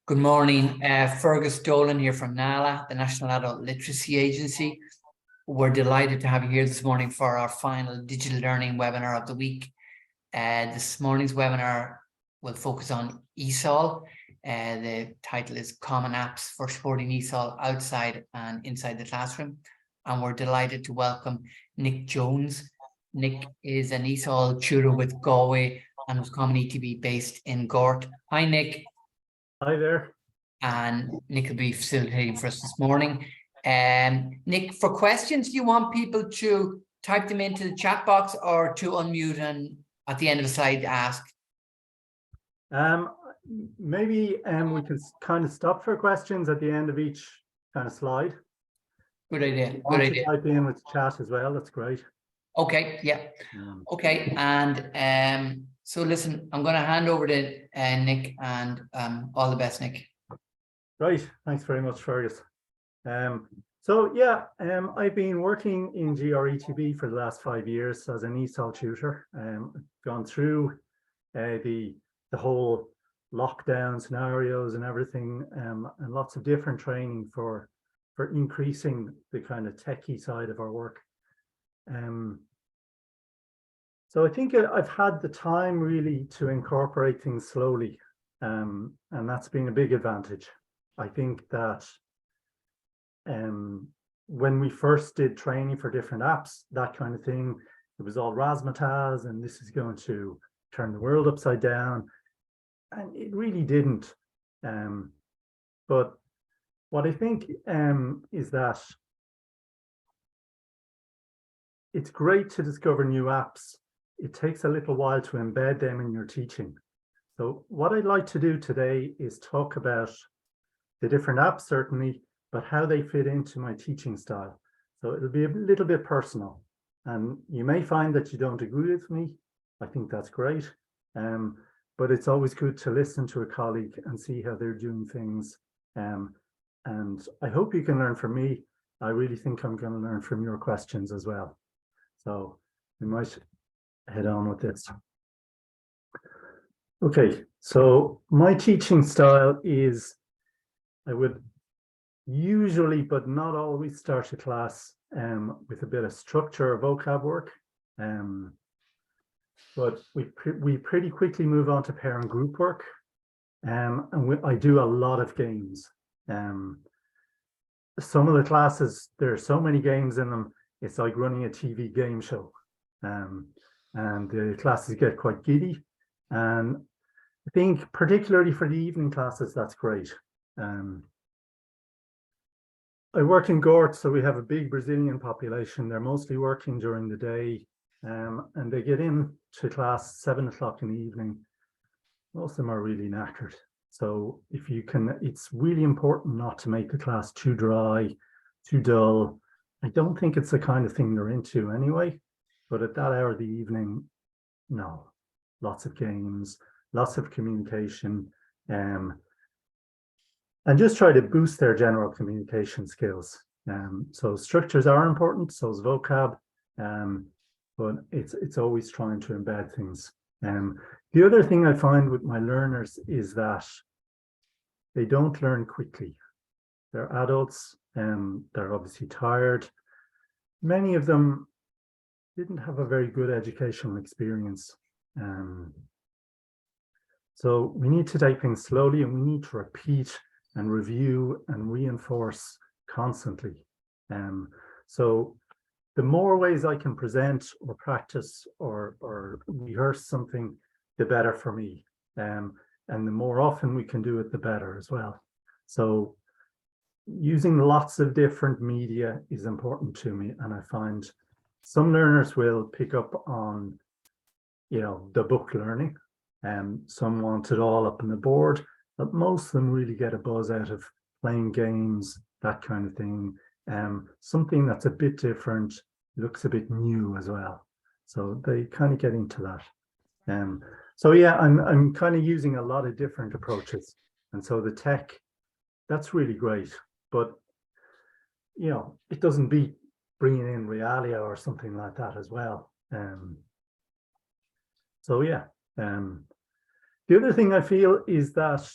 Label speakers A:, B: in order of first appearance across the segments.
A: Good morning, Fergus Dolan here from NALA, the National Adult Literacy Agency. We're delighted to have you here this morning for our final digital learning webinar of the week. This morning's webinar will focus on ESOL. The title is Common Apps for Supporting ESOL Outside and Inside the Classroom. And we're delighted to welcome Nick Jones. Nick is an ESOL tutor with Galway and was Common ETB based in Gort. Hi, Nick.
B: Hi there.
A: And Nick will be facilitating for us this morning. Nick, for questions, do you want people to type them into the chat box or to unmute and at the end of the slide ask?
B: Maybe we can kind of stop for questions at the end of each kind of slide.
A: Good idea. Good idea.
B: Type in with the chat as well. That's great.
A: Okay. Yeah. Okay. And so listen, I'm going to hand over to Nick, and all the best, Nick.
B: Right. Thanks very much, Fergus. I've been working in GRETB for the last 5 years as an ESOL tutor. Gone through the whole lockdown scenarios and everything, and lots of different training for increasing the kind of techie side of our work. So I think I've had the time really to incorporate things slowly, and that's been a big advantage. I think that when we first did training for different apps, that kind of thing, it was all razzmatazz and this is going to turn the world upside down, and it really didn't. But what I think is that it's great to discover new apps. It takes a little while to embed them in your teaching. So what I'd like to do today is talk about the different apps, certainly, but how they fit into my teaching style. So it'll be a little bit personal, and you may find that you don't agree with me. I think that's great. But it's always good to listen to a colleague and see how they're doing things. And I hope you can learn from me. I really think I'm going to learn from your questions as well. So we might head on with this. Okay, so my teaching style is, I would usually, but not always, start a class with a bit of structure or vocab work. But we pretty quickly move on to pair and group work. I do a lot of games. Some of the classes, there are so many games in them, it's like running a TV game show. And the classes get quite giddy. And I think particularly for the evening classes, that's great. I work in Gort, so we have a big Brazilian population. They're mostly working during the day, and they get in to class 7 o'clock in the evening. Most of them are really knackered. So if you can, it's really important not to make the class too dry, too dull. I don't think it's the kind of thing they're into anyway, but at that hour of the evening, no, lots of games, lots of communication, and just try to boost their general communication skills. So structures are important, so is vocab, but it's always trying to embed things. The other thing I find with my learners is that they don't learn quickly. They're adults, and they're obviously tired. Many of them didn't have a very good educational experience. So we need to take things slowly, and we need to repeat and review and reinforce constantly. So the more ways I can present or practice or rehearse something, the better for me. And the more often we can do it, the better as well. So using lots of different media is important to me. And I find some learners will pick up on, the book learning, and some want it all up on the board, but most of them really get a buzz out of playing games, that kind of thing. Something that's a bit different, looks a bit new as well. So they kind of get into that. So yeah, I'm kind of using a lot of different approaches. And so the tech, that's really great, but it doesn't beat bringing in Realia or something like that as well. So yeah, the other thing I feel is that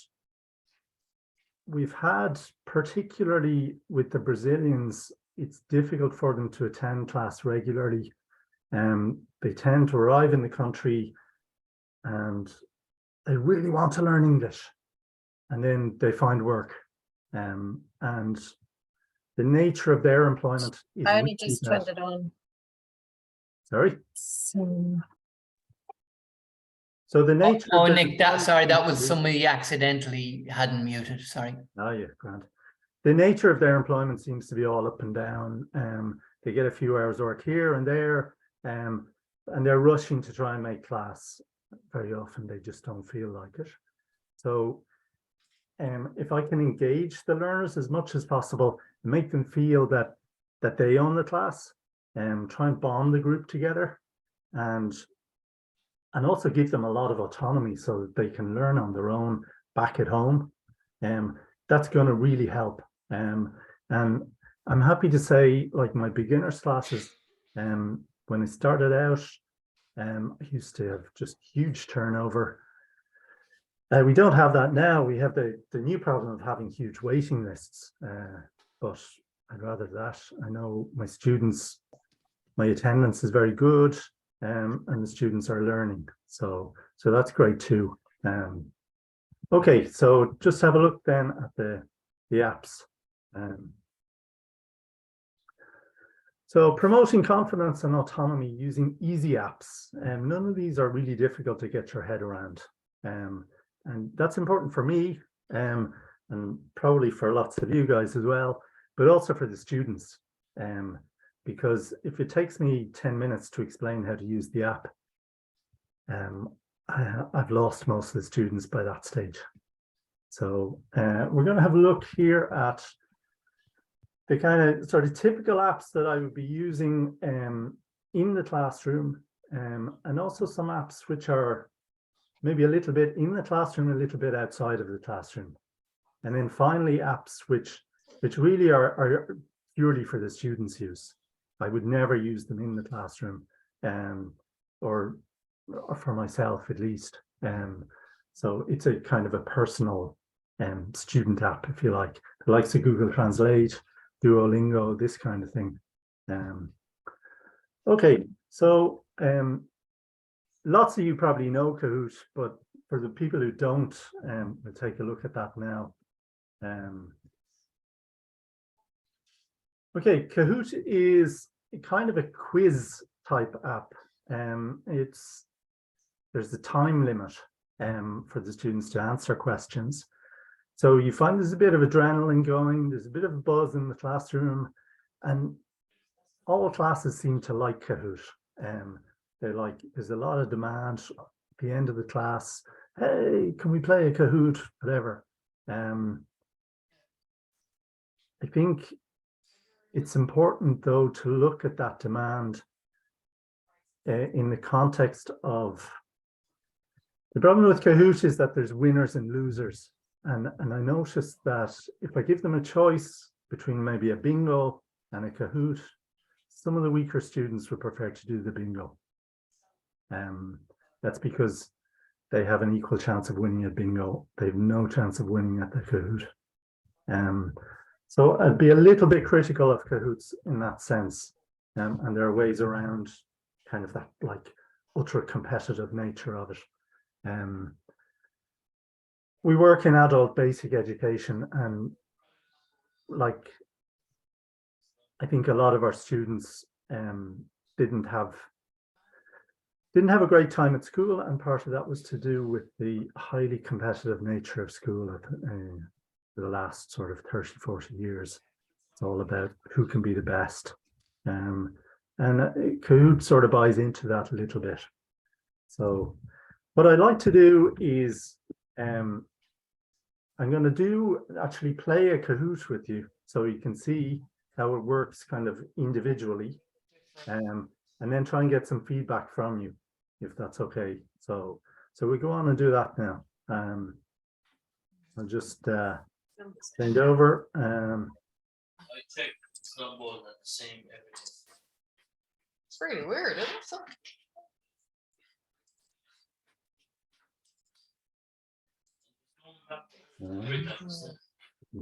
B: we've had, particularly with the Brazilians, it's difficult for them to attend class regularly. They tend to arrive in the country and they really want to learn English, and then they find work. And the nature of their employment is
C: I only
B: really
C: just turned it on.
B: Sorry?
C: So
B: the nature
A: Oh,
B: of their
A: Nick, that
B: employment
A: was
B: is-
A: somebody accidentally hadn't muted. Sorry.
B: Oh yeah, grand. The nature of their employment seems to be all up and down. They get a few hours work here and there, and they're rushing to try and make class. Very often they just don't feel like it. So if I can engage the learners as much as possible, make them feel that they own the class, try and bond the group together, and also give them a lot of autonomy so that they can learn on their own back at home. That's going to really help. And I'm happy to say, like my beginners classes, when I started out, I used to have just huge turnover. We don't have that now. We have the new problem of having huge waiting lists, but I'd rather that. I know my students, my attendance is very good, and the students are learning. So that's great too. Okay, so just have a look then at the apps. So promoting confidence and autonomy using easy apps. None of these are really difficult to get your head around. And that's important for me, and probably for lots of you guys as well, but also for the students. Because if it takes me 10 minutes to explain how to use the app, I've lost most of the students by that stage. So we're going to have a look here at the kind of sort of typical apps that I would be using in the classroom, and also some apps which are maybe a little bit in the classroom, a little bit outside of the classroom. And then finally, apps which really are purely for the students' use. I would never use them in the classroom, or for myself at least. So it's a kind of a personal student app, if you like, the likes of Google Translate, Duolingo, this kind of thing. Okay, so lots of you probably know Kahoot, but for the people who don't, we'll take a look at that now. Okay, Kahoot is kind of a quiz type app. There's a time limit for the students to answer questions. So you find there's a bit of adrenaline going, there's a bit of a buzz in the classroom, and all classes seem to like Kahoot. They're like, there's a lot of demand at the end of the class. Hey, can we play a Kahoot? Whatever. I think it's important, though, to look at that demand in the context of the problem with Kahoot is that there's winners and losers. And I noticed that if I give them a choice between maybe a bingo and a Kahoot, some of the weaker students would prefer to do the bingo. That's because they have an equal chance of winning at bingo. They have no chance of winning at the Kahoot. So I'd be a little bit critical of Kahoots in that sense. And there are ways around kind of that like ultra competitive nature of it. We work in adult basic education, and like I think a lot of our students didn't have a great time at school, and part of that was to do with the highly competitive nature of school for the last sort of 30, 40 years. It's all about who can be the best. And Kahoot sort of buys into that a little bit. So what I'd like to do is I'm going to actually play a Kahoot with you so you can see how it works kind of individually, and then try and get some feedback from you, if that's okay. So we go on and do that now. I'll just send over.
D: I checked, it's not more than the same evidence.
C: It's pretty weird, isn't it?
D: Every time it's
C: Yeah,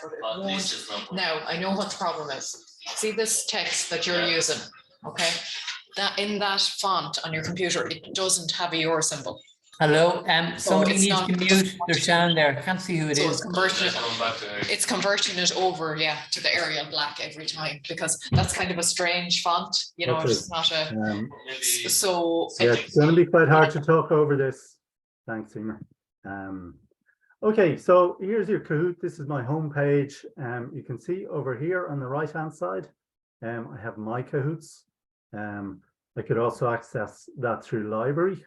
C: but it
D: But at least
C: won't.
D: it's not.
C: Now, I know what the problem is. See this text that you're
D: Yeah.
C: using, okay? That in that font on your computer, it doesn't have a euro symbol.
A: Hello, somebody
C: it's
A: needs
C: not-
A: to mute their sound there. I can't see who it
C: So
A: is.
C: it's converting it over, yeah, to the Arial black every time, because that's kind of a strange font, you know,
B: Okay.
C: it's not a,
D: Maybe.
C: so.
B: Yeah, it's going to be quite hard to talk over this. Thanks, Emer. Okay, so here's your Kahoot. This is my home page. You can see over here on the right-hand side, I have my Kahoots. I could also access that through library.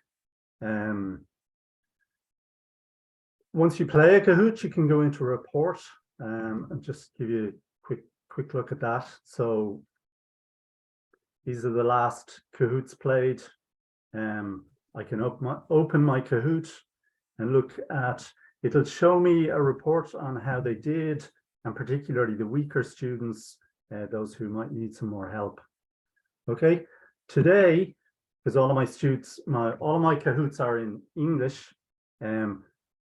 B: Once you play a Kahoot, you can go into report and just give you a quick look at that. So these are the last Kahoots played. I can open my Kahoot and look at, it'll show me a report on how they did, and particularly the weaker students, those who might need some more help. Okay, today, because all of my students, all of my Kahoots are in English,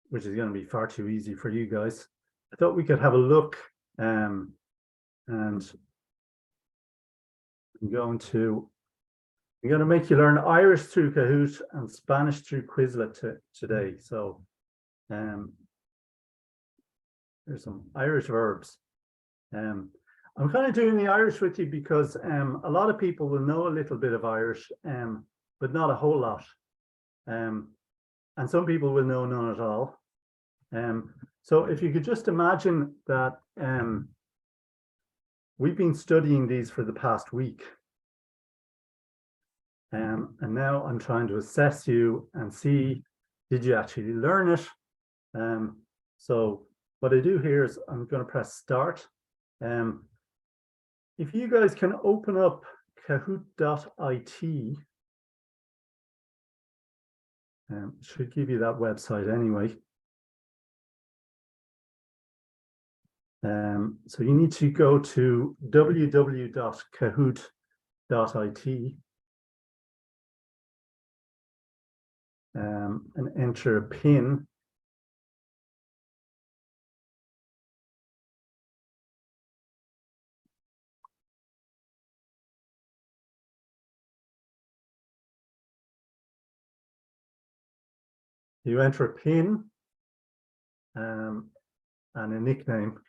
B: which is going to be far too easy for you guys. I thought we could have a look, and I'm going to make you learn Irish through Kahoot and Spanish through Quizlet today. So here's some Irish verbs. I'm kind of doing the Irish with you because a lot of people will know a little bit of Irish, but not a whole lot. And some people will know none at all. So if you could just imagine that we've been studying these for the past week. And now I'm trying to assess you and see, did you actually learn it? So what I do here is I'm going to press start. If you guys can open up kahoot.it, should give you that website anyway. So you need to go to www.kahoot.it and enter a PIN. You enter a PIN and a nickname.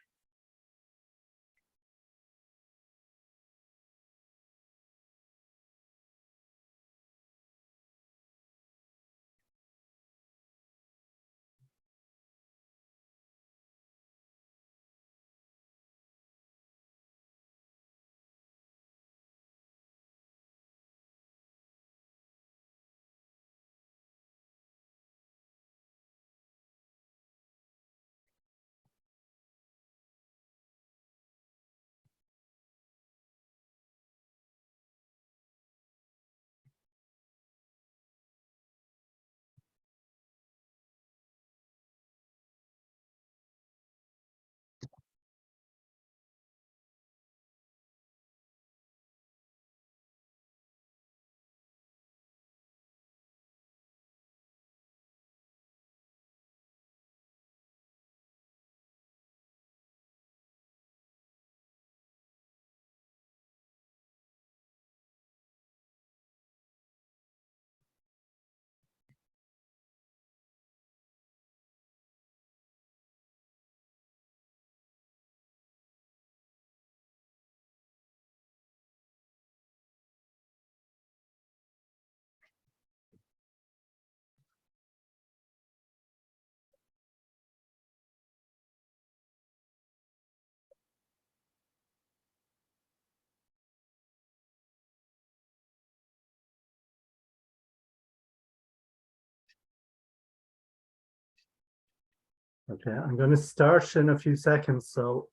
B: Okay, I'm going to start in a few seconds, so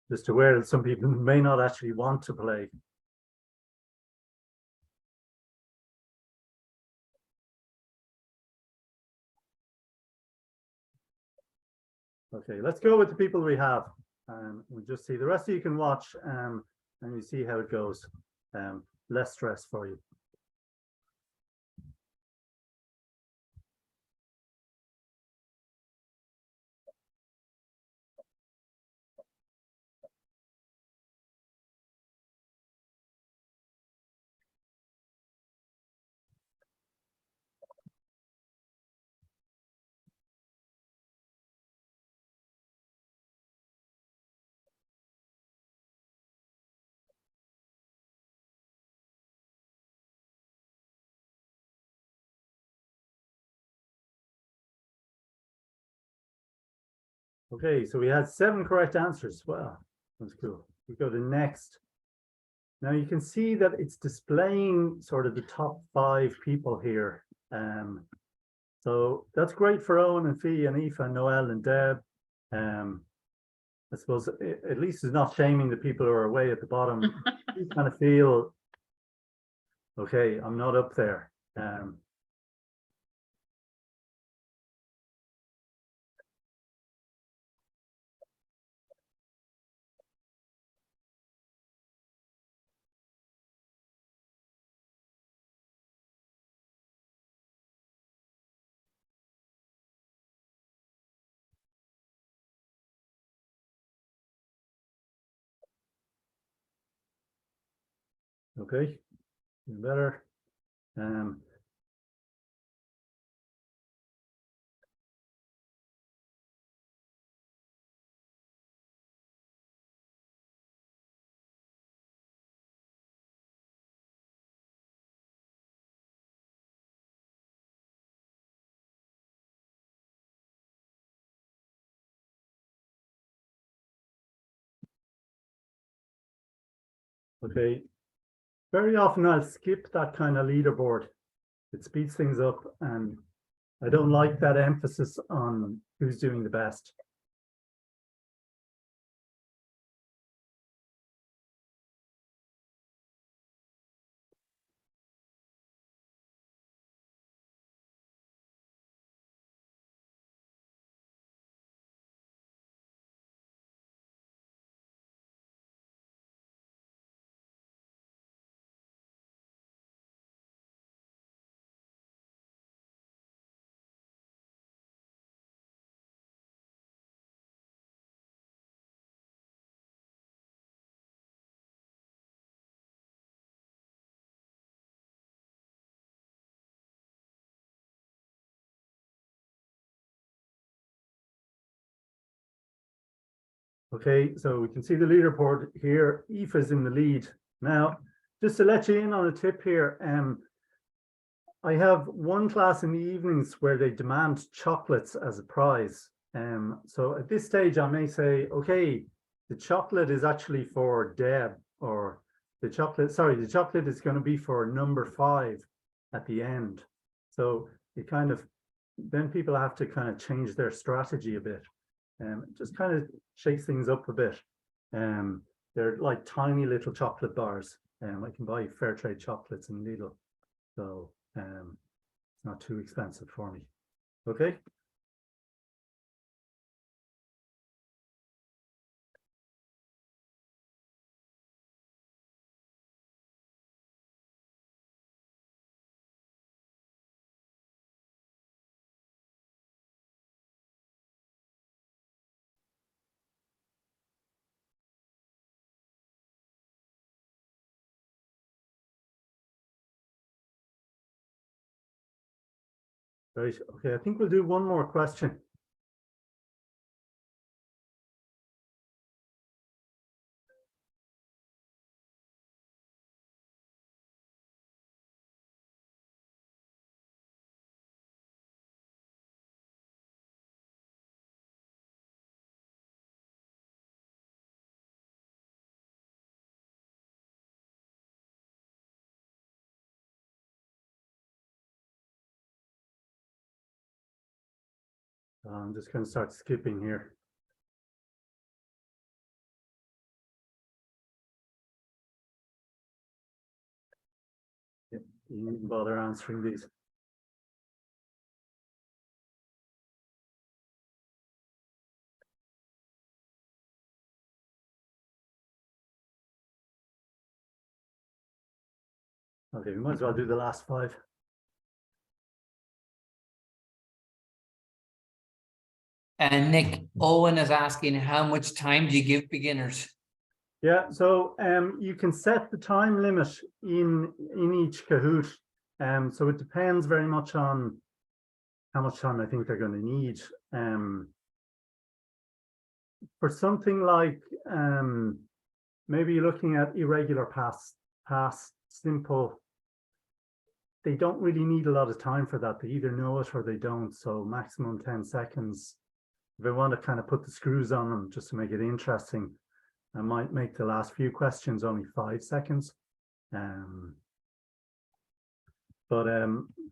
B: just aware that some people may not actually want to play. Okay, let's go with the people we have. We'll just see. The rest of you can watch and you see how it goes. less stress for you. Okay, so we had 7 correct answers. Wow, that's cool. We go to next. Now you can see that it's displaying sort of the top 5 people here. So that's great for Owen and Fee and Aoife and Noel and Deb. I suppose at least it's not shaming the people who are away at the bottom. You kind of feel, okay, I'm not up there. Okay, better. Okay, very often I'll skip that kind of leaderboard. It speeds things up, and I don't like that emphasis on who's doing the best. Okay, so we can see the leaderboard here. Aoife is in the lead. Now, just to let you in on a tip here, I have one class in the evenings where they demand chocolates as a prize. So at this stage, I may say, okay, the chocolate is actually for Deb, or the chocolate is going to be for number 5 at the end. So it kind of, then people have to kind of change their strategy a bit. Just kind of shakes things up a bit. They're like tiny little chocolate bars. I can buy fair trade chocolates in Lidl, so it's not too expensive for me. Okay. Right. Okay, I think we'll do one more question. I'm just going to start skipping here. You needn't bother answering these. Okay, we might as well do the last 5.
A: And Nick, Owen is asking, how much time do you give beginners?
B: Yeah, so you can set the time limit in each Kahoot. So it depends very much on how much time I think they're going to need. For something like maybe you're looking at irregular past simple, they don't really need a lot of time for that. They either know it or they don't. So maximum 10 seconds. If I want to kind of put the screws on them just to make it interesting, I might make the last few questions only 5 seconds.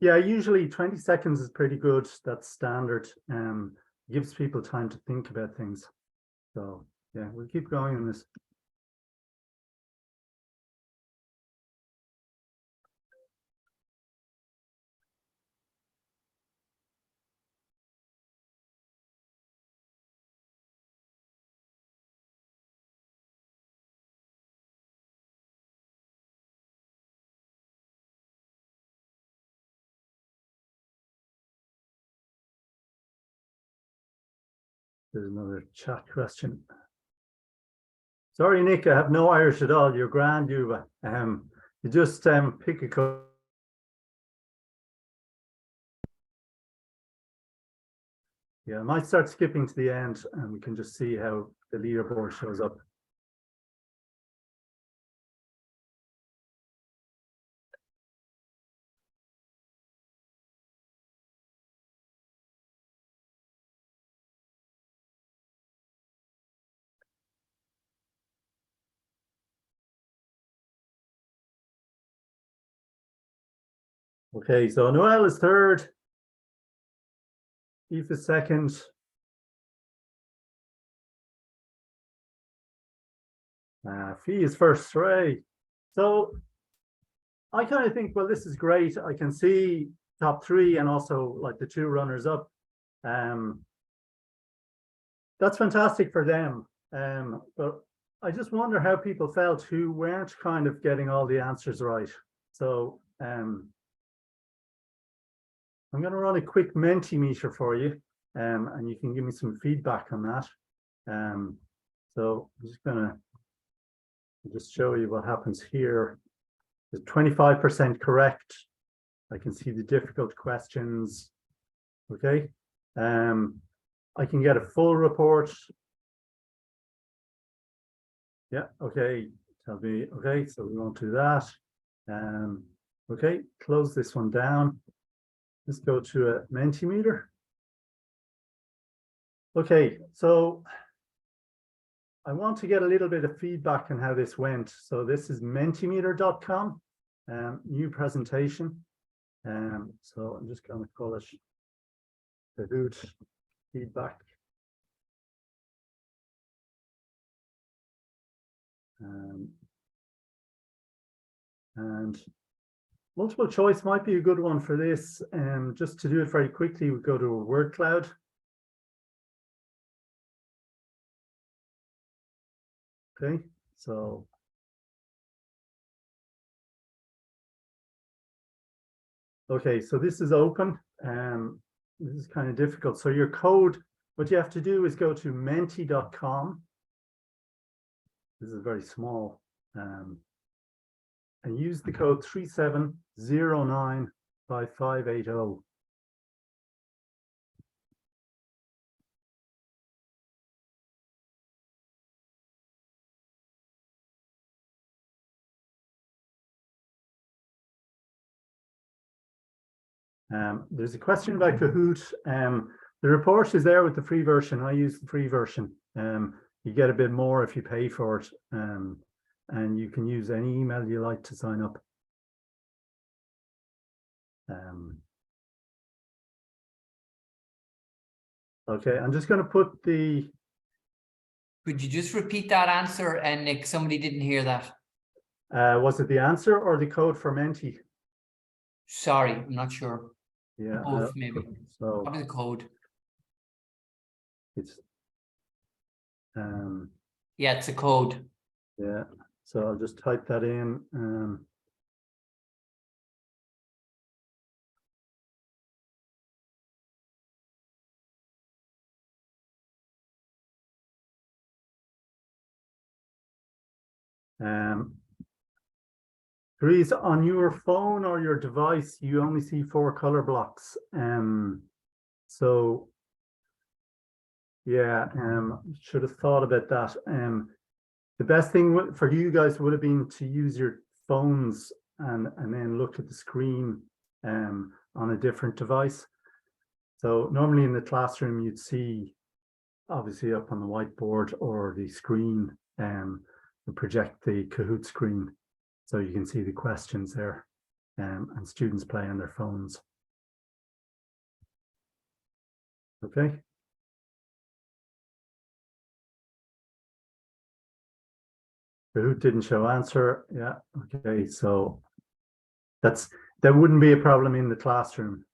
B: Yeah, usually 20 seconds is pretty good. That's standard. Gives people time to think about things. So yeah, we'll keep going on this. There's another chat question. Sorry, Nick, I have no Irish at all. You're grand, you just pick a code. Yeah, I might start skipping to the end and we can just see how the leaderboard shows up. Okay, so Noel is 3rd. Eve is 2nd. Fee is 1st, hooray. So I kind of think, well, this is great. I can see top 3 and also like the 2 runners up. That's fantastic for them. But I just wonder how people felt who weren't kind of getting all the answers right. So I'm going to run a quick Mentimeter for you, and you can give me some feedback on that. So I'm just going to just show you what happens here. There's 25% correct. I can see the difficult questions. Okay. I can get a full report. Yeah, okay. Tell me, okay, so we won't do that. Okay, close this one down. Let's go to a Mentimeter. Okay, so I want to get a little bit of feedback on how this went. So this is mentimeter.com, new presentation. So I'm just going to call it Kahoot feedback. And multiple choice might be a good one for this. Just to do it very quickly, we go to a word cloud. Okay, so okay, so this is open. This is kind of difficult. So your code, what you have to do is go to menti.com. This is very small. And use the code 37095580. There's a question about Kahoot. The report is there with the free version. I use the free version. You get a bit more if you pay for it. And you can use any email you like to sign up. Okay, I'm just going to put the...
A: Could you just repeat that answer? And Nick, somebody didn't hear that.
B: Was it the answer or the code for Menti?
A: Sorry, I'm not sure.
B: Yeah.
A: Both, maybe.
B: So
A: Probably the code.
B: it's...
A: Yeah, it's a code.
B: yeah, so I'll just type that in. Therese, on your phone or your device, you only see 4 color blocks. So yeah, should have thought about that. The best thing for you guys would have been to use your phones and then look at the screen on a different device. So normally in the classroom, you'd see obviously up on the whiteboard or the screen, and project the Kahoot screen so you can see the questions there, and students play on their phones. Okay. Kahoot didn't show answer. Yeah. Okay. So that wouldn't be a problem in the classroom.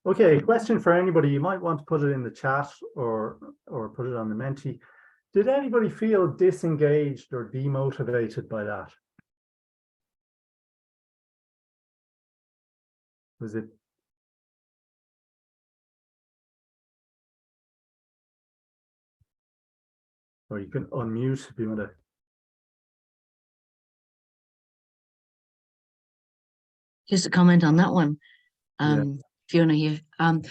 B: Okay, question for anybody. You might want to put it in the chat or put it on the Menti. Did anybody feel disengaged or demotivated by that? Was it? Or you can unmute if you want to.
E: Just a comment on that one.
B: Yeah.
E: Fiona here. I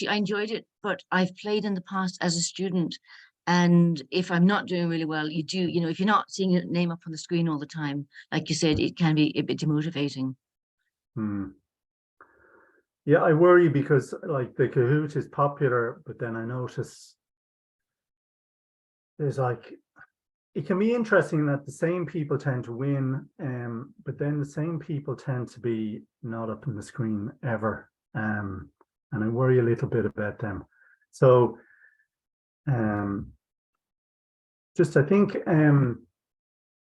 E: enjoyed it, but I've played in the past as a student. And if I'm not doing really well, you know, if you're not seeing your name up on the screen all the time, like you said, it can be a bit demotivating.
B: Yeah, I worry because like the Kahoot is popular, but then I notice there's like, it can be interesting that the same people tend to win, but then the same people tend to be not up on the screen ever. And I worry a little bit about them. So just I think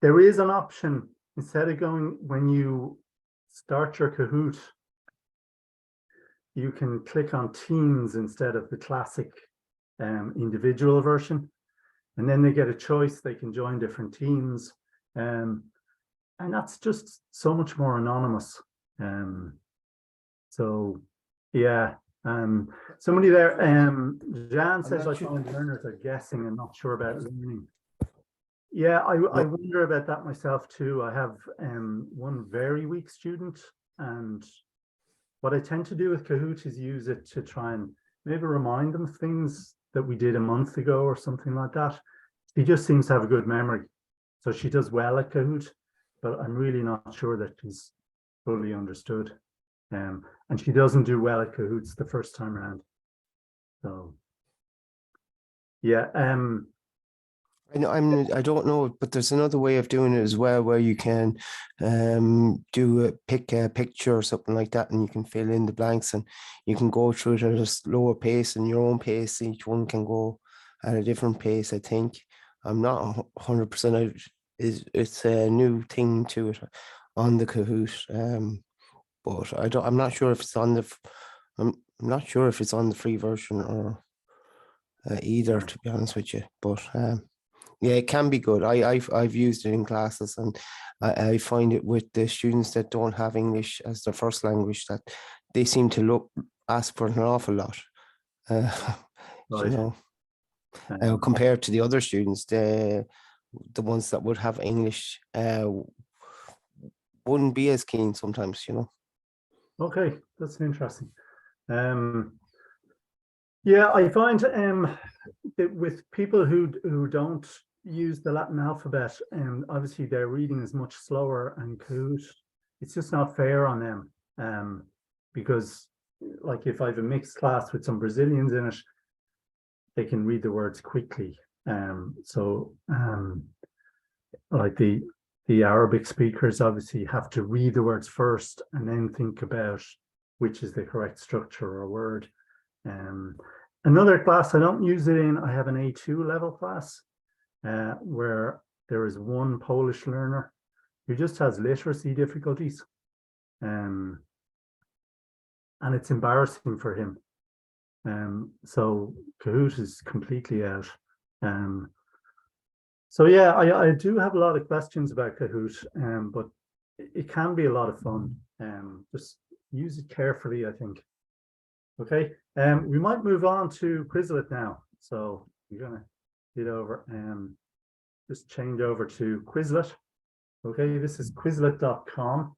B: there is an option instead of going, when you start your Kahoot, you can click on teams instead of the classic individual version. And then they get a choice, they can join different teams. And that's just so much more anonymous. So yeah, somebody there, Jan says, I find learners are guessing and not sure about learning. Yeah, I wonder about that myself too. I have one very weak student, and what I tend to do with Kahoot is use it to try and maybe remind them of things that we did a month ago or something like that. She just seems to have a good memory. So she does well at Kahoot, but I'm really not sure that she's fully understood. And she doesn't do well at Kahoots the first time around. So yeah,
F: I don't know, but there's another way of doing it as well, where you can pick a picture or something like that, and you can fill in the blanks, and you can go through it at a slower pace and your own pace. Each one can go at a different pace. I think I'm not 100%. It's a new thing to it on the Kahoot, but I'm not sure if it's on the. I'm not sure if it's on the free version or either, to be honest with you. But yeah, it can be good. I've used it in classes, and I find it with the students that don't have English as their first language that they seem to ask for an awful lot.
B: right.
F: You know, compared to the other students, the ones that would have English wouldn't be as keen sometimes, you know.
B: Okay, that's interesting. Yeah, I find that with people who don't use the Latin alphabet, obviously their reading is much slower, and Kahoot, it's just not fair on them. Because like if I have a mixed class with some Brazilians in it, they can read the words quickly. Like the Arabic speakers obviously have to read the words first and then think about which is the correct structure or word. Another class I don't use it in, I have an A2 level class where there is one Polish learner who just has literacy difficulties. And it's embarrassing for him. So Kahoot is completely out. So yeah, I do have a lot of questions about Kahoot, but it can be a lot of fun. Just use it carefully, I think. Okay, we might move on to Quizlet now. So I'm gonna hit over just change over to Quizlet. Okay, this is Quizlet.com.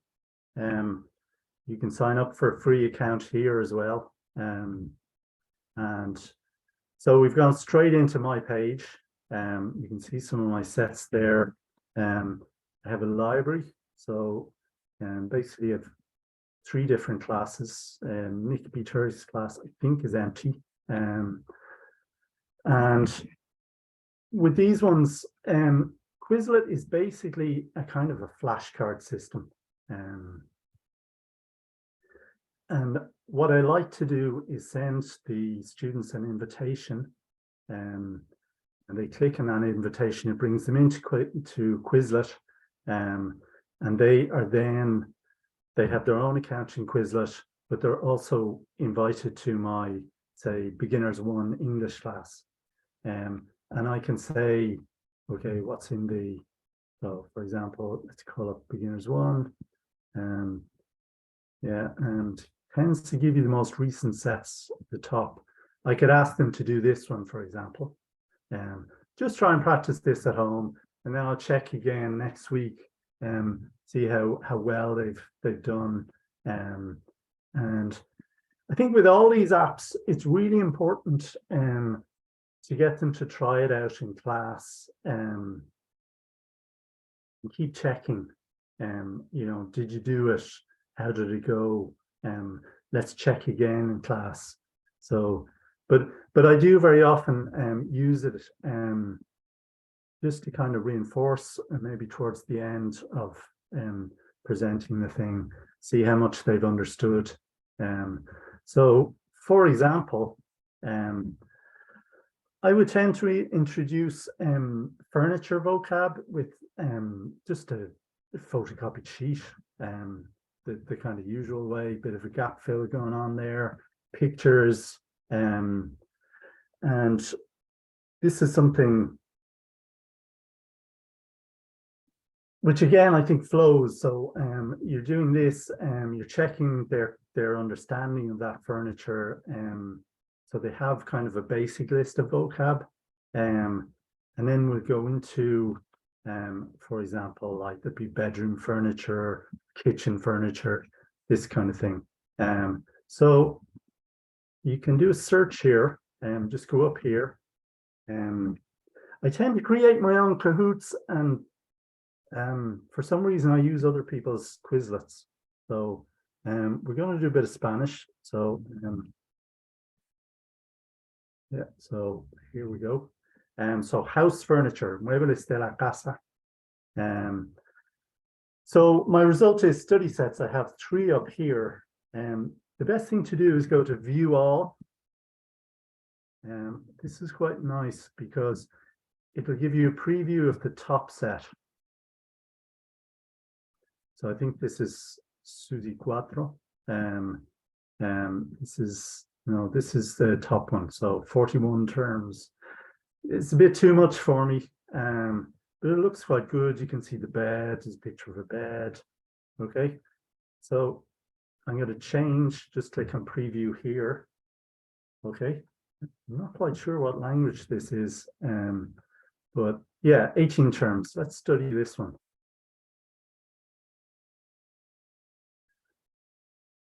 B: You can sign up for a free account here as well. And so we've gone straight into my page. You can see some of my sets there. I have a library, so basically I have 3 different classes. Nick Peter's class, I think, is empty. And with these ones, Quizlet is basically a kind of a flashcard system. And what I like to do is send the students an invitation, and they click on that invitation. It brings them into Quizlet, and they have their own account in Quizlet, but they're also invited to my, say, Beginners 1 English class. And I can say, okay, what's in the, so for example, let's call up Beginners 1. Yeah, and tends to give you the most recent sets at the top. I could ask them to do this one, for example. Just try and practice this at home, and then I'll check again next week and see how well they've done. And I think with all these apps, it's really important to get them to try it out in class and keep checking. You know, did you do it? How did it go? Let's check again in class. So, but I do very often use it just to kind of reinforce, and maybe towards the end of presenting the thing, see how much they've understood. So, for example, I would tend to introduce furniture vocab with just a photocopied sheet, the kind of usual way, bit of a gap fill going on there, pictures, and this is something which again I think flows. So you're doing this, you're checking their understanding of that furniture, so they have kind of a basic list of vocab, and then we'll go into for example, like there'd be bedroom furniture, kitchen furniture, this kind of thing. So you can do a search here and just go up here. I tend to create my own Kahoots, and for some reason I use other people's Quizlets. So we're going to do a bit of Spanish. So yeah, so here we go. So house furniture, muebles de la casa. So my result is study sets. I have 3 up here. The best thing to do is go to view all. This is quite nice because it'll give you a preview of the top set. So I think this is Suzy Cuatro. This is, no, this is the top one. So 41 terms. It's a bit too much for me, but it looks quite good. You can see the bed. There's a picture of a bed. Okay, so I'm going to change. Just click on preview here. Okay, I'm not quite sure what language this is, but yeah, 18 terms. Let's study this one.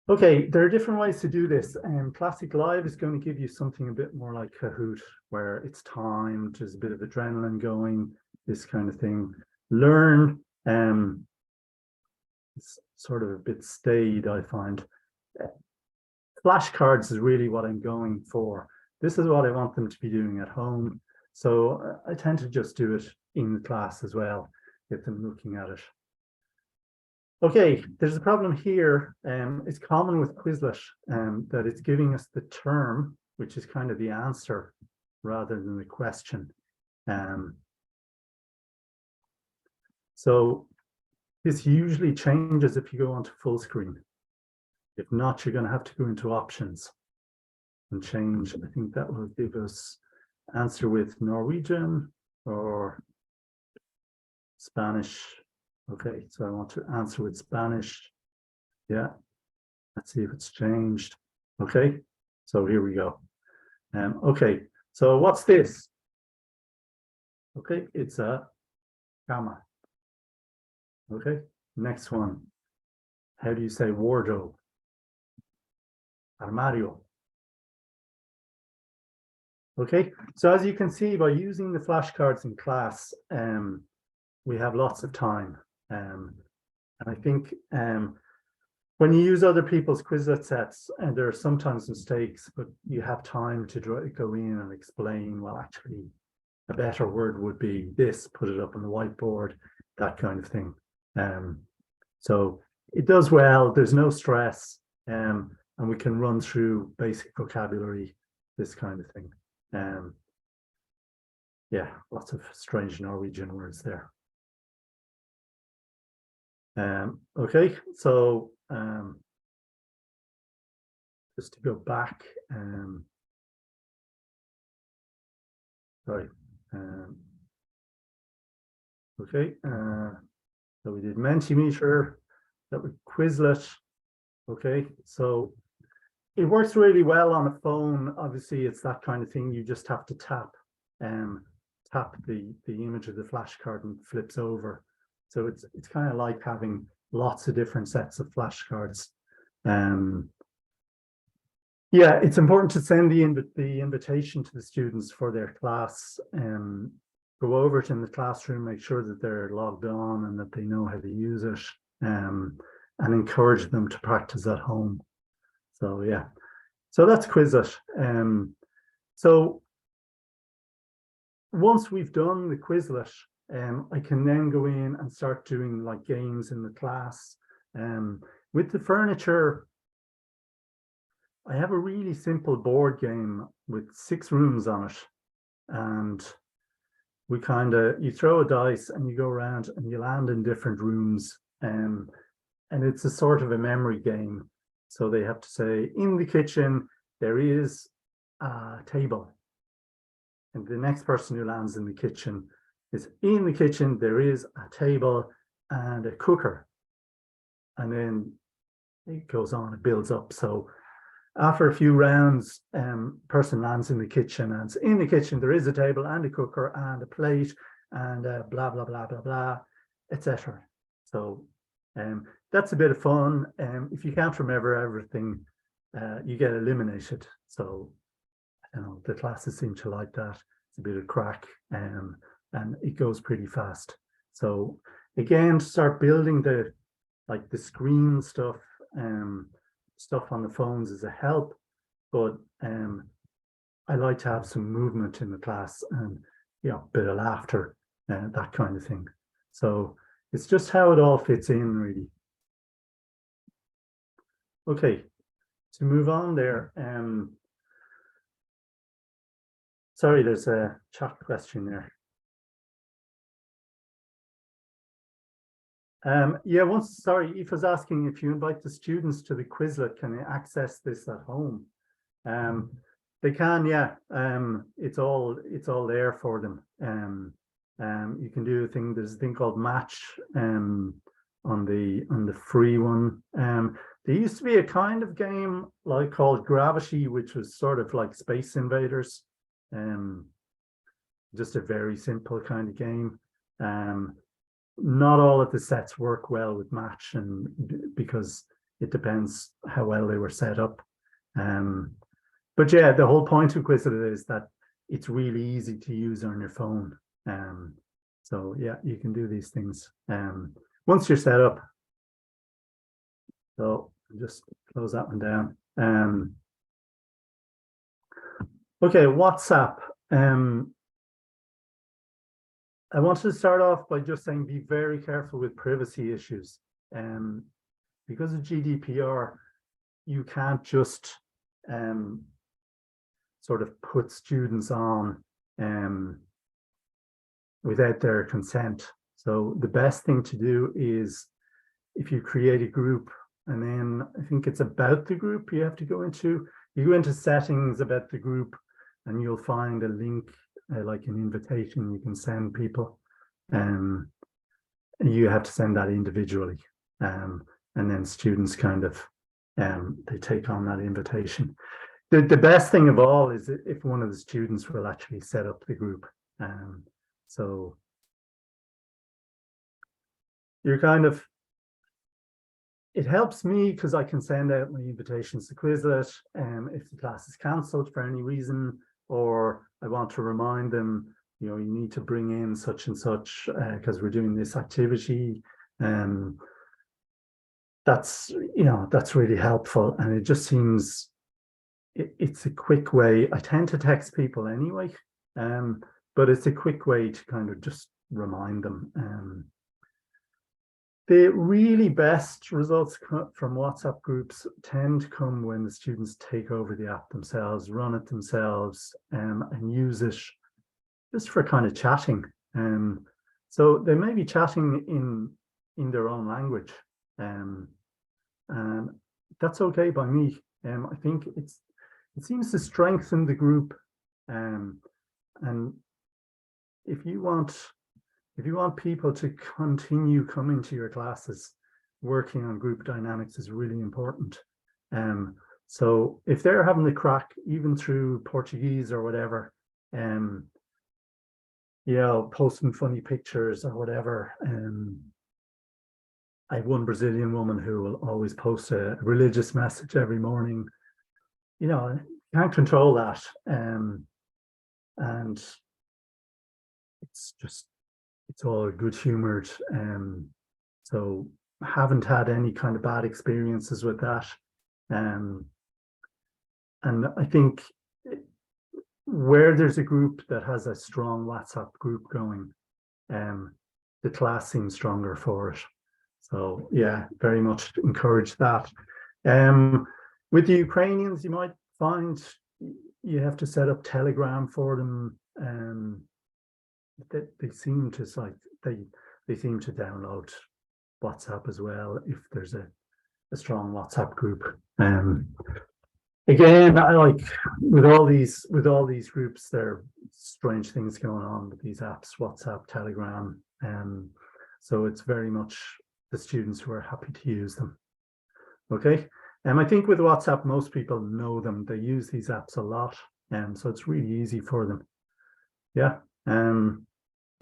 B: Okay, there are different ways to do this. Classic Live is going to give you something a bit more like Kahoot, where it's timed, there's a bit of adrenaline going, this kind of thing. Learn, it's sort of a bit staid, I find. Flashcards is really what I'm going for. This is what I want them to be doing at home. So I tend to just do it in class as well, get them looking at it. Okay, there's a problem here. It's common with Quizlet that it's giving us the term, which is kind of the answer rather than the question. So this usually changes if you go onto full screen. If not, you're going to have to go into options and change. I think that will give us answer with Norwegian or Spanish. Okay, so I want to answer with Spanish. Yeah, let's see if it's changed. Okay, so here we go. Okay, so what's this? Okay, it's a cama. Okay, next one. How do you say wardrobe? Armario. Okay, so as you can see, by using the flashcards in class, we have lots of time. And I think when you use other people's Quizlet sets, and there are sometimes mistakes, but you have time to go in and explain, well, actually, a better word would be this, put it up on the whiteboard, that kind of thing. So it does well, there's no stress, and we can run through basic vocabulary, this kind of thing. Yeah, lots of strange Norwegian words there. Okay, so just to go back, sorry. Okay, so we did Mentimeter, that was Quizlet. Okay, so it works really well on a phone. Obviously, it's that kind of thing. You just have to tap the image of the flashcard and it flips over. So it's kind of like having lots of different sets of flashcards. Yeah, it's important to send the invitation to the students for their class. Go over it in the classroom, make sure that they're logged on and that they know how to use it, and encourage them to practice at home. So yeah, so that's Quizlet. So once we've done the Quizlet, I can then go in and start doing like games in the class. With the furniture, I have a really simple board game with 6 rooms on it, and we you throw a dice and you go around and you land in different rooms, and it's a sort of a memory game. So they have to say, in the kitchen there is a table, and the next person who lands in the kitchen is, in the kitchen there is a table and a cooker, and then it goes on, it builds up. So after a few rounds, person lands in the kitchen, and in the kitchen there is a table and a cooker and a plate and blah blah blah blah blah, etc. So that's a bit of fun. If you can't remember everything, you get eliminated. So you know, the classes seem to like that. It's a bit of crack, and it goes pretty fast. So again, start building the screen stuff. Stuff on the phones is a help, but I like to have some movement in the class and, you know, a bit of laughter, that kind of thing. So it's just how it all fits in, really. Okay, to move on there. Sorry, there's a chat question there. Yeah, sorry, Eve was asking if you invite the students to the Quizlet, can they access this at home? They can, yeah. It's all there for them. You can do a thing. There's a thing called Match on the free one. There used to be a kind of game like called Gravity, which was sort of like Space Invaders. Just a very simple kind of game. Not all of the sets work well with Match, and because it depends how well they were set up. But yeah, the whole point of Quizlet is that it's really easy to use on your phone. So yeah, you can do these things once you're set up. So just close that one down. Okay, WhatsApp. I wanted to start off by just saying be very careful with privacy issues. Because of GDPR, you can't just sort of put students on without their consent. So the best thing to do is, if you create a group, and then I think it's about the group you have to go into, you go into settings about the group, and you'll find a link, like an invitation you can send people, and you have to send that individually, and then students kind of they take on that invitation. The best thing of all is if one of the students will actually set up the group. So you're kind of, it helps me because I can send out my invitations to Quizlet if the class is cancelled for any reason, or I want to remind them, you know, you need to bring in such and such because we're doing this activity. That's, you know, that's really helpful. And it just seems, it's a quick way. I tend to text people anyway, but it's a quick way to kind of just remind them. The really best results from WhatsApp groups tend to come when the students take over the app themselves, run it themselves, and use it just for kind of chatting. So they may be chatting in their own language, and that's okay by me. I think it seems to strengthen the group, and if you want people to continue coming to your classes, working on group dynamics is really important. So if they're having the crack, even through Portuguese or whatever, you know, posting funny pictures or whatever. I have one Brazilian woman who will always post a religious message every morning. You know, can't control that. And it's all good humored. So I haven't had any kind of bad experiences with that. And I think where there's a group that has a strong WhatsApp group going, the class seems stronger for it. So yeah, very much encourage that. With the Ukrainians, you might find you have to set up Telegram for them. They seem to they seem to download WhatsApp as well if there's a strong WhatsApp group. Again, I like with all these groups, there are strange things going on with these apps, WhatsApp, Telegram, so it's very much the students who are happy to use them. Okay, I think with WhatsApp, most people know them. They use these apps a lot, so it's really easy for them. Yeah.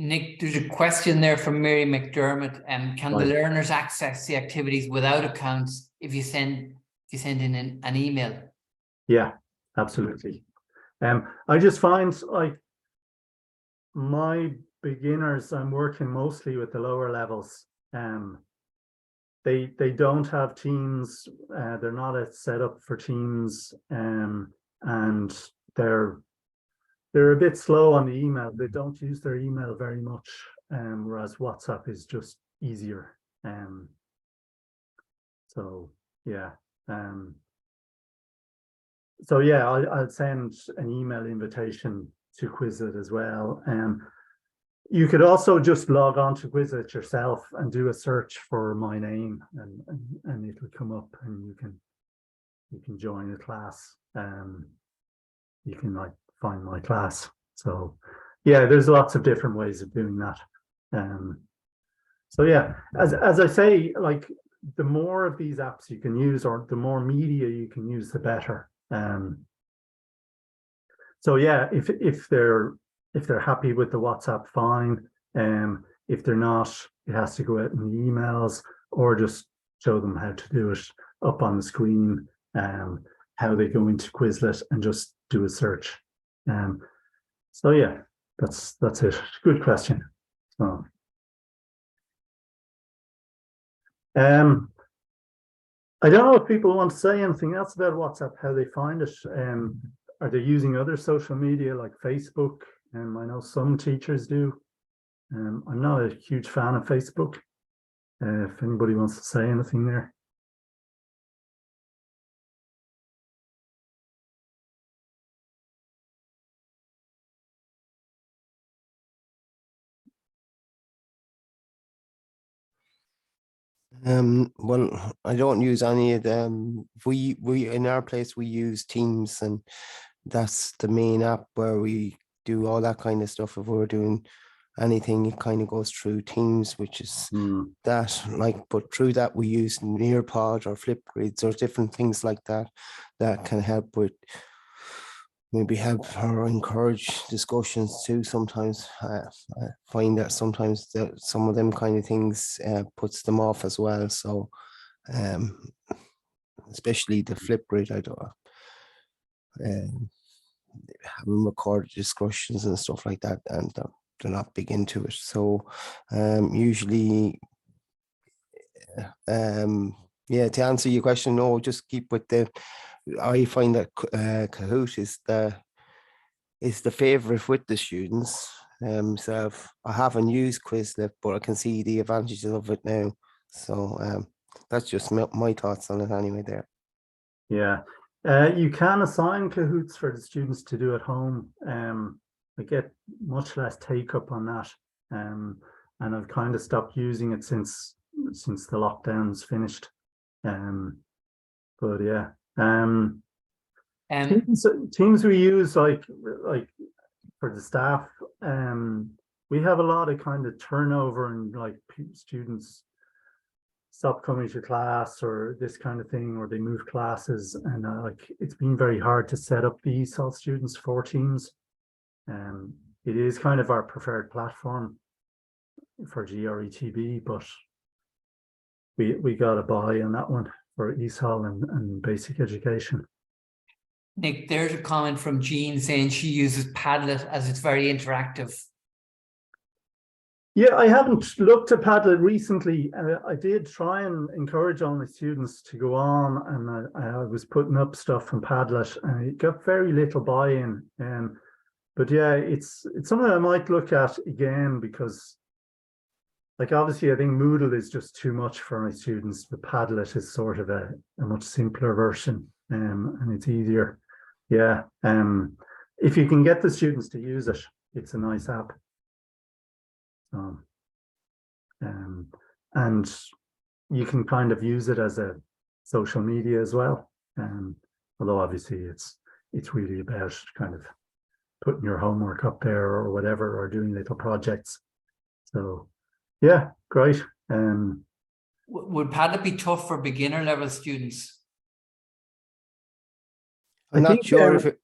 A: Nick, there's a question there from Mary McDermott. Can the learners access the activities without accounts if you send in an email?
B: Yeah, absolutely. I just find like my beginners, I'm working mostly with the lower levels. They don't have Teams. They're not set up for Teams, and they're a bit slow on the email. They don't use their email very much, whereas WhatsApp is just easier. So yeah. So yeah, I'll send an email invitation to Quizlet as well. You could also just log on to Quizlet yourself and do a search for my name, and it'll come up, and you can join a class. You can like find my class. So yeah, there's lots of different ways of doing that. So yeah, as I say, like the more of these apps you can use, or the more media you can use, the better. So yeah, if they're happy with the WhatsApp, fine. If they're not, it has to go out in the emails, or just show them how to do it up on the screen, how they go into Quizlet and just do a search. So yeah, that's it. Good question. So I don't know if people want to say anything else about WhatsApp, how they find it. Are they using other social media like Facebook? I know some teachers do. I'm not a huge fan of Facebook. If anybody wants to say anything there.
F: Well, I don't use any of them. We in our place we use Teams, and that's the main app where we do all that kind of stuff. If we're doing anything, it kind of goes through Teams, which is that. Like, but through that we use Nearpod or Flipgrids or different things like that that can help with maybe help or encourage discussions too. Sometimes I find that sometimes that some of them kind of things puts them off as well. So especially the flip grid, I don't having recorded discussions and stuff like that, and they're not big into it. So usually yeah, to answer your question, no, just keep with the, I find that Kahoot is the favorite with the students. So I haven't used Quizlet, but I can see the advantages of it now. So that's just my thoughts on it anyway there.
B: Yeah. You can assign Kahoots for the students to do at home. I get much less take up on that. And I've kind of stopped using it since the lockdown's finished. But yeah. Teams we use like for the staff, we have a lot of kind of turnover and like students stop coming to class or this kind of thing, or they move classes, and like it's been very hard to set up the ESOL students for Teams. It is kind of our preferred platform for GRETB, but we got a buy on that one for ESOL and basic education.
A: Nick, there's a comment from Jean saying she uses Padlet as it's very interactive.
B: Yeah, I haven't looked at Padlet recently. I did try and encourage all my students to go on, and I was putting up stuff on Padlet, and it got very little buy-in. But yeah, it's something I might look at again, because like obviously I think Moodle is just too much for my students, but Padlet is sort of a much simpler version, and it's easier. Yeah, if you can get the students to use it, it's a nice app. And you can kind of use it as a social media as well. Although obviously it's really about kind of putting your homework up there or whatever, or doing little projects. So yeah, great.
A: Would Padlet be tough for beginner level students?
F: I'm not sure if it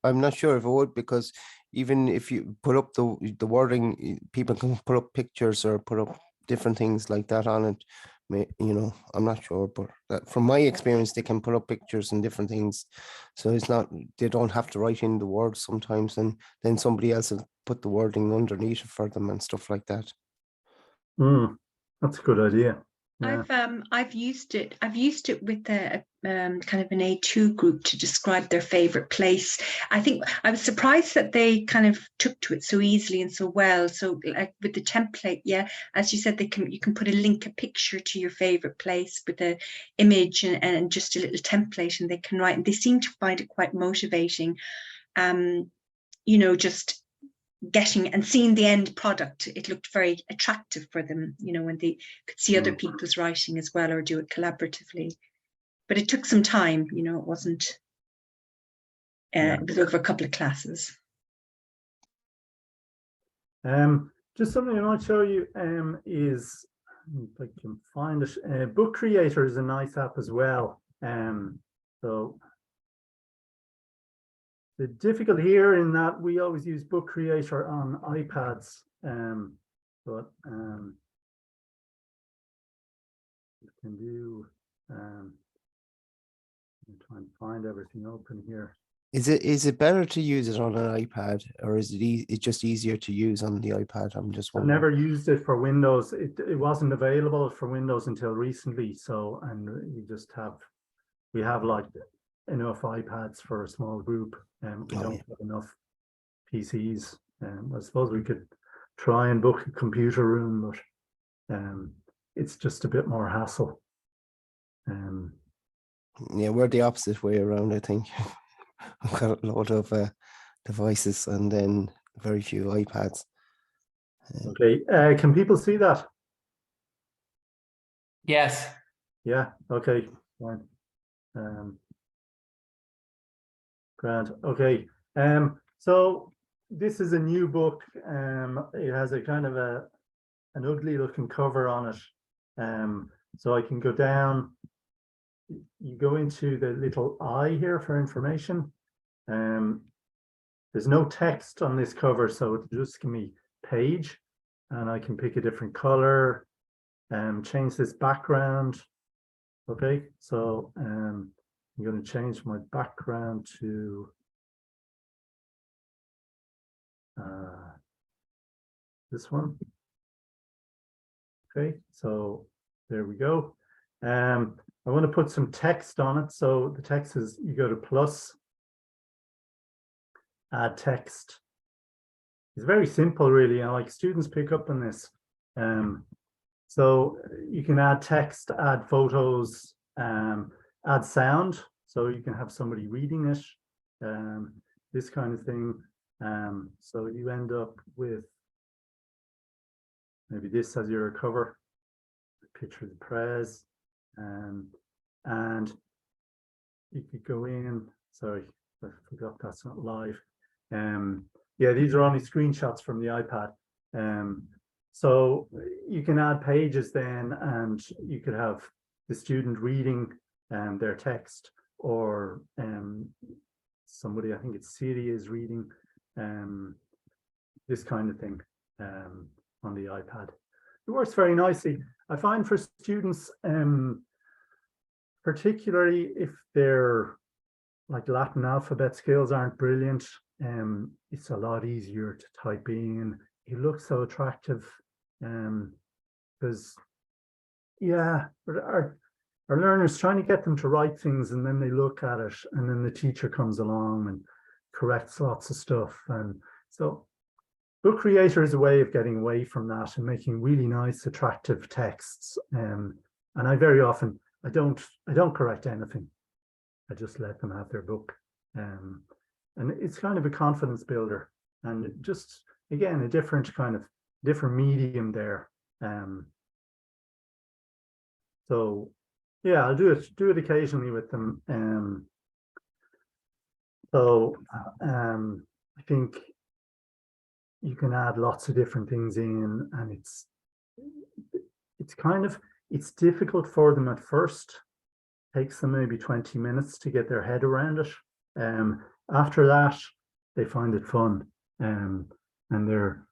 F: would, because even if you put up the wording, people can put up pictures or put up different things like that on it. You know, I'm not sure, but from my experience, they can put up pictures and different things. So it's not, they don't have to write in the words sometimes, and then somebody else will put the wording underneath it for them and stuff like that.
B: That's a good idea. Yeah.
G: I've used it with a kind of an A2 group to describe their favorite place. I think I was surprised that they kind of took to it so easily and so well. So like with the template, yeah, as you said, you can put a picture to your favorite place with an image and just a little template, and they can write, and they seem to find it quite motivating. You know, just getting and seeing the end product, it looked very attractive for them, you know, when they could see other people's writing as well, or do it collaboratively. But it took some time, you know, it wasn't it was over a couple of classes.
B: Just something I might show you is, if I can find it, Book Creator is a nice app as well. So the difficulty here in that we always use Book Creator on iPads, but you can do. I'm trying to find everything open here.
F: Is it better to use it on an iPad, or is it just easier to use on the iPad? I'm just wondering.
B: I've never used it for Windows. It wasn't available for Windows until recently. So, and we have like enough iPads for a small group, and we don't have enough PCs. I suppose we could try and book a computer room, but it's just a bit more hassle.
F: Yeah, we're the opposite way around, I think. I've got a lot of devices and then very few iPads.
B: Okay, can people see that?
A: Yes.
B: Yeah, okay, fine. Grand, okay. So this is a new book. It has a kind of an ugly looking cover on it. So I can go down. You go into the little eye here for information. There's no text on this cover, so it'll just give me page, and I can pick a different color and change this background. Okay, so I'm going to change my background to this one. Okay, so there we go. I want to put some text on it. So the text is, you go to plus, add text. It's very simple, really, and like students pick up on this. So you can add text, add photos, add sound. So you can have somebody reading it, this kind of thing. So you end up with maybe this as your cover, picture of the prez, and you could go in. Sorry, I forgot that's not live. Yeah, these are only screenshots from the iPad. So you can add pages then, and you could have the student reading their text, or somebody, I think it's Siri, is reading this kind of thing on the iPad. It works very nicely. I find for students, particularly if their like Latin alphabet skills aren't brilliant, it's a lot easier to type in. It looks so attractive, because yeah, our learners, trying to get them to write things, and then they look at it, and then the teacher comes along and corrects lots of stuff. And so Book Creator is a way of getting away from that and making really nice, attractive texts. And I very often, I don't correct anything. I just let them have their book. And it's kind of a confidence builder, and just, again, a different medium there. So yeah, I'll do it occasionally with them. I think you can add lots of different things in, and it's difficult for them at first. Takes them maybe 20 minutes to get their head around it. After that, they find it fun, and they're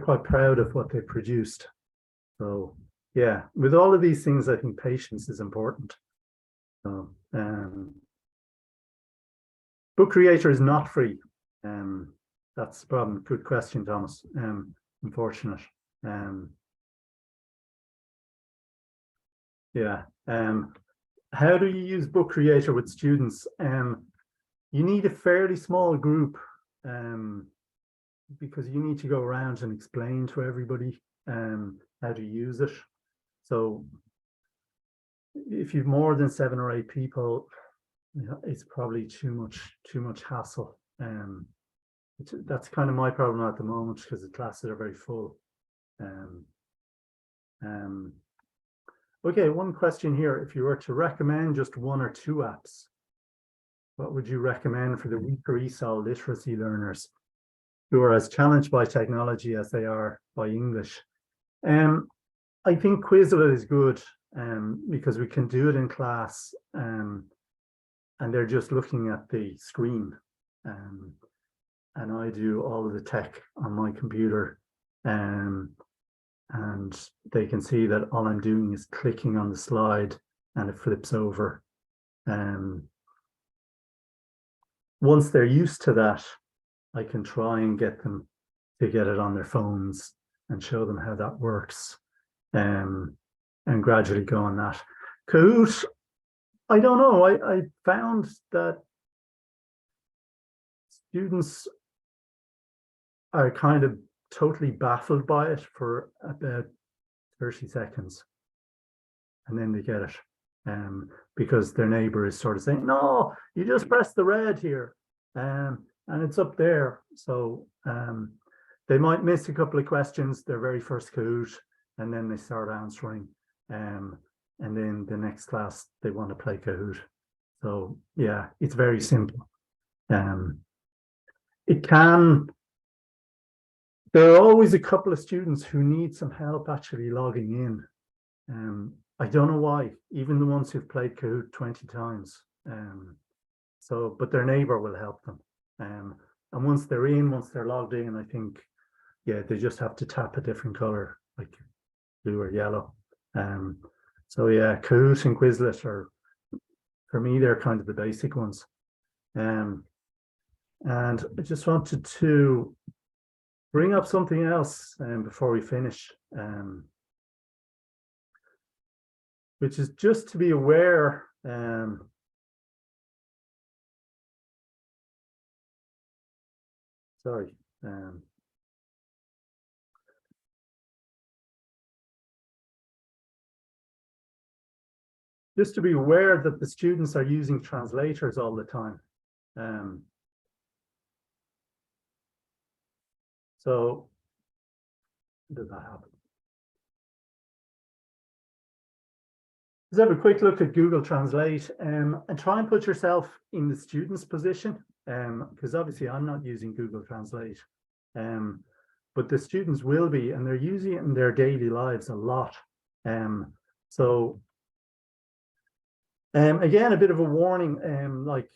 B: quite proud of what they produced. So yeah, with all of these things, I think patience is important. So Book Creator is not free. That's the problem. Good question, Thomas. Unfortunate. Yeah. How do you use Book Creator with students? You need a fairly small group, because you need to go around and explain to everybody how to use it. So if you've more than 7 or 8 people, it's probably too much hassle. That's kind of my problem at the moment, because the classes are very full. Okay, one question here. If you were to recommend just 1 or 2 apps, what would you recommend for the weaker ESOL literacy learners who are as challenged by technology as they are by English? I think Quizlet is good, because we can do it in class, and they're just looking at the screen, and I do all of the tech on my computer, and they can see that all I'm doing is clicking on the slide and it flips over. Once they're used to that, I can try and get them to get it on their phones and show them how that works, and gradually go on that. Kahoot, I don't know. I found that students are kind of totally baffled by it for about 30 seconds, and then they get it, because their neighbor is sort of saying, no, you just press the red here, and it's up there. So they might miss a couple of questions, their very first Kahoot, and then they start answering, and then the next class they want to play Kahoot. So yeah, it's very simple. There are always a couple of students who need some help actually logging in. I don't know why, even the ones who've played Kahoot 20 times. But their neighbor will help them. And once they're logged in, I think, yeah, they just have to tap a different color, like blue or yellow. So yeah, Kahoot and Quizlet are, for me, they're kind of the basic ones. And I just wanted to bring up something else before we finish, which is just to be aware. Sorry. Just to be aware that the students are using translators all the time. So does that happen? Let's have a quick look at Google Translate and try and put yourself in the student's position, because obviously I'm not using Google Translate, but the students will be, and they're using it in their daily lives a lot. So again, a bit of a warning, like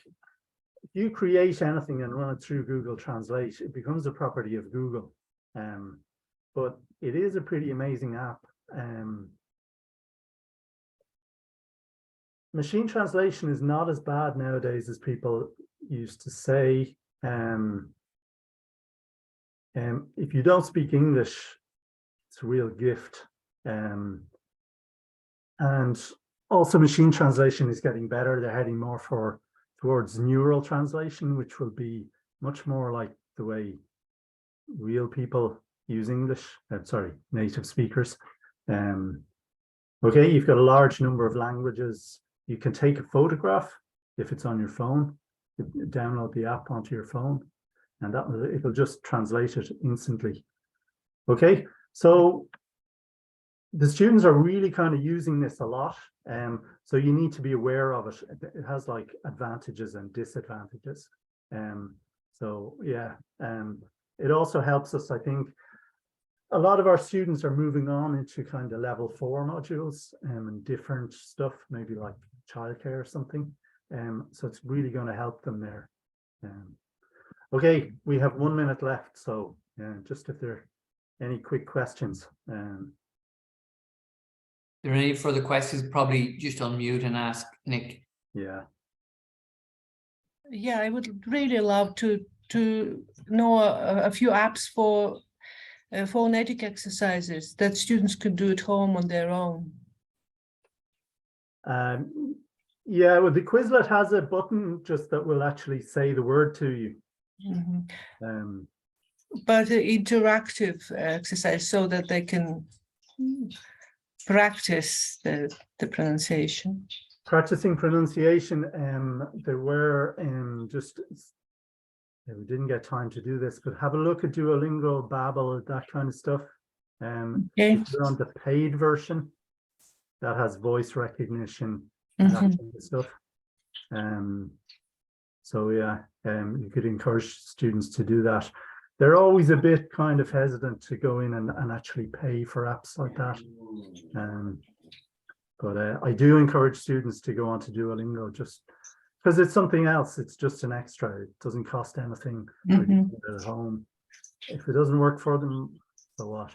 B: if you create anything and run it through Google Translate, it becomes a property of Google. But it is a pretty amazing app. Machine translation is not as bad nowadays as people used to say. If you don't speak English, it's a real gift. And also machine translation is getting better. They're heading more towards neural translation, which will be much more like the way real people use English. Sorry, native speakers. Okay, you've got a large number of languages. You can take a photograph if it's on your phone, download the app onto your phone, and it'll just translate it instantly. Okay, so the students are really kind of using this a lot. So you need to be aware of it. It has like advantages and disadvantages. So yeah, it also helps us, I think. A lot of our students are moving on into kind of level 4 modules and different stuff, maybe like childcare or something. So it's really going to help them there. Okay, we have 1 minute left. So just if there are any quick questions.
A: Are there any further questions? Probably just unmute and ask Nick.
B: Yeah.
H: Yeah, I would really love to know a few apps for phonetic exercises that students could do at home on their own.
B: Yeah, well, the Quizlet has a button just that will actually say the word to you.
H: Mm-hmm. But interactive exercise so that they can practice the pronunciation.
B: Practicing pronunciation, there were just, we didn't get time to do this, but have a look at Duolingo, Babbel, that kind of stuff.
H: Okay.
B: If you're on the paid version, that has voice recognition and that kind of stuff. So yeah, you could encourage students to do that. They're always a bit kind of hesitant to go in and actually pay for apps like that. But I do encourage students to go on to Duolingo just because it's something else. It's just an extra. It doesn't cost anything. Or you can do it at home. If it doesn't work for them, so what?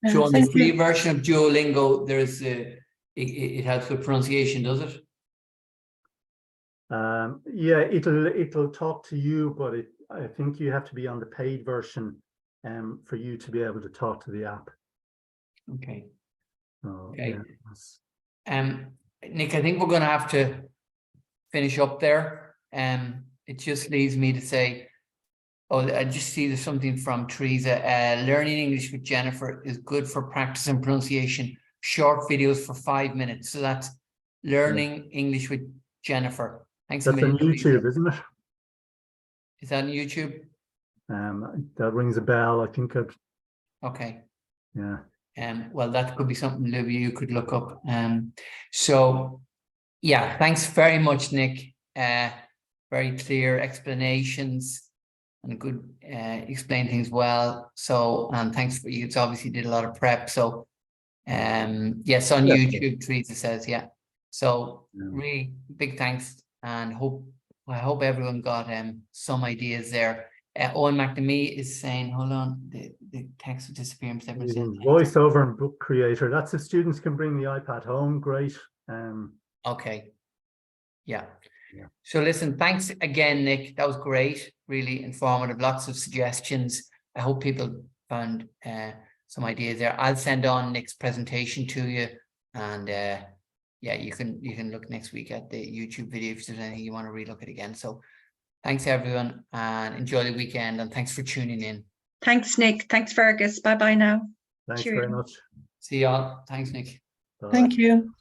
A: So on the free version of Duolingo, there's it helps with pronunciation, does it?
B: Yeah, it'll talk to you, but I think you have to be on the paid version for you to be able to talk to the app.
A: Okay.
B: Okay. Yeah.
A: Nick, I think we're going to have to finish up there. It just leaves me to say, I just see there's something from Teresa. Learning English with Jennifer is good for practice and pronunciation. Short videos for 5 minutes. So that's Learning English with Jennifer. Thanks a million.
B: That's on YouTube, isn't it?
A: Is that on YouTube?
B: That rings a bell. I think
A: Okay.
B: Yeah.
A: Well, that could be something, Olivia, you could look up. So yeah, thanks very much, Nick. Very clear explanations and good explain things well. So and thanks for you. It's obviously did a lot of prep. So yes, on YouTube, Teresa says, yeah. So really big thanks and hope I hope everyone got some ideas there. Owen McNamee is saying, hold on, the text will disappear.
B: Voiceover and book creator. That's if students can bring the iPad home. Great.
A: Okay. Yeah.
B: Yeah.
A: So listen, thanks again, Nick. That was great. Really informative. Lots of suggestions. I hope people found some ideas there. I'll send on Nick's presentation to you, and yeah, you can look next week at the YouTube video if there's anything you want to relook at again. So thanks everyone, and enjoy the weekend, and thanks for tuning in.
G: Thanks, Nick. Thanks, Fergus. Bye bye now.
B: Thanks
G: Cheerio.
B: very much.
A: See y'all. Thanks, Nick.
B: Bye.
H: Thank you.